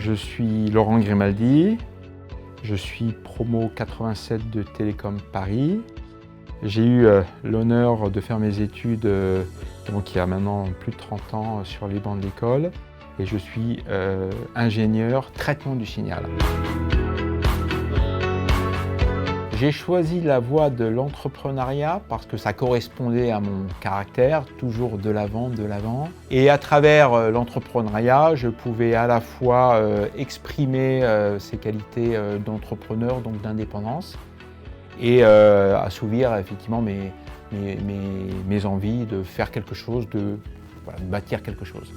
Je suis Laurent Grimaldi, je suis promo 87 de Télécom Paris. J'ai eu l'honneur de faire mes études donc il y a maintenant plus de 30 ans sur les bancs de l'école et je suis ingénieur traitement du signal. J'ai choisi la voie de l'entrepreneuriat parce que ça correspondait à mon caractère, toujours de l'avant. Et à travers l'entrepreneuriat, je pouvais à la fois exprimer ces qualités d'entrepreneur, donc d'indépendance, et assouvir effectivement mes envies de faire quelque chose, de bâtir quelque chose.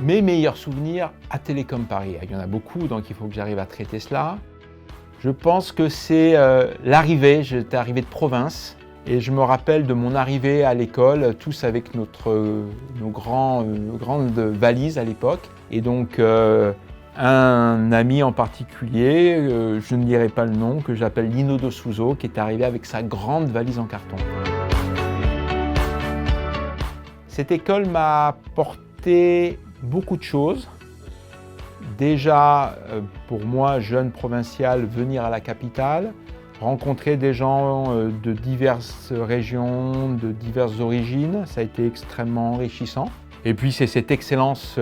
Mes meilleurs souvenirs à Télécom Paris, il y en a beaucoup, donc il faut que j'arrive à traiter cela. Je pense que c'est l'arrivée, j'étais arrivé de province et je me rappelle de mon arrivée à l'école, tous avec nos grandes valises à l'époque. Et donc un ami en particulier, je ne dirai pas le nom, que j'appelle Lino de Souzo, qui est arrivé avec sa grande valise en carton. Cette école m'a apporté beaucoup de choses. Déjà, pour moi, jeune provincial, venir à la capitale, rencontrer des gens de diverses régions, de diverses origines, ça a été extrêmement enrichissant. Et puis c'est cette excellence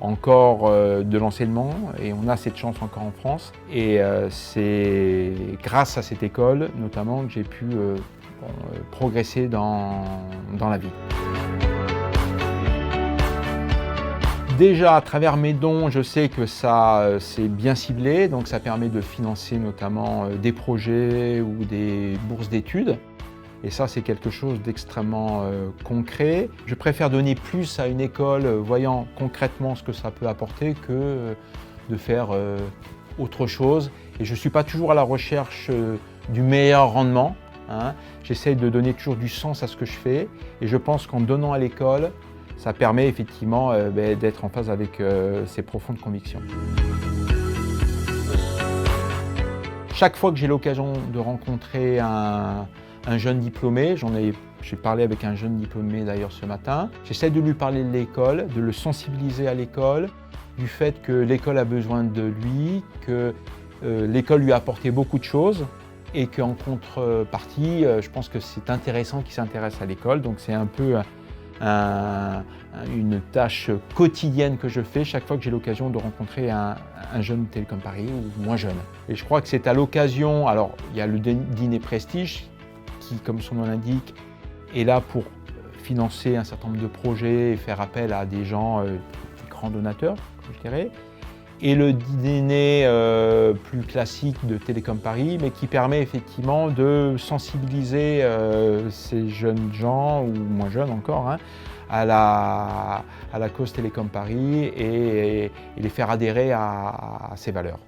encore de l'enseignement, et on a cette chance encore en France. Et c'est grâce à cette école, notamment, que j'ai pu progresser dans la vie. Déjà, à travers mes dons, je sais que ça c'est bien ciblé, donc ça permet de financer notamment des projets ou des bourses d'études. Et ça, c'est quelque chose d'extrêmement concret. Je préfère donner plus à une école, voyant concrètement ce que ça peut apporter, que de faire autre chose. Et je ne suis pas toujours à la recherche du meilleur rendement, hein. J'essaie de donner toujours du sens à ce que je fais. Et je pense qu'en donnant à l'école, ça permet effectivement d'être en phase avec ses profondes convictions. Chaque fois que j'ai l'occasion de rencontrer un jeune diplômé, j'ai parlé avec un jeune diplômé d'ailleurs ce matin, j'essaie de lui parler de l'école, de le sensibiliser à l'école, du fait que l'école a besoin de lui, que l'école lui a apporté beaucoup de choses et qu'en contrepartie, je pense que c'est intéressant qu'il s'intéresse à l'école. Donc c'est un peu une tâche quotidienne que je fais chaque fois que j'ai l'occasion de rencontrer un jeune Télécom Paris ou moins jeune. Et je crois que c'est à l'occasion, alors il y a le dîner prestige qui, comme son nom l'indique, est là pour financer un certain nombre de projets et faire appel à des gens, des grands donateurs, je dirais. Et le dîner plus classique de Télécom Paris, mais qui permet effectivement de sensibiliser ces jeunes gens, ou moins jeunes encore, hein, à la cause Télécom Paris et les faire adhérer à ses valeurs.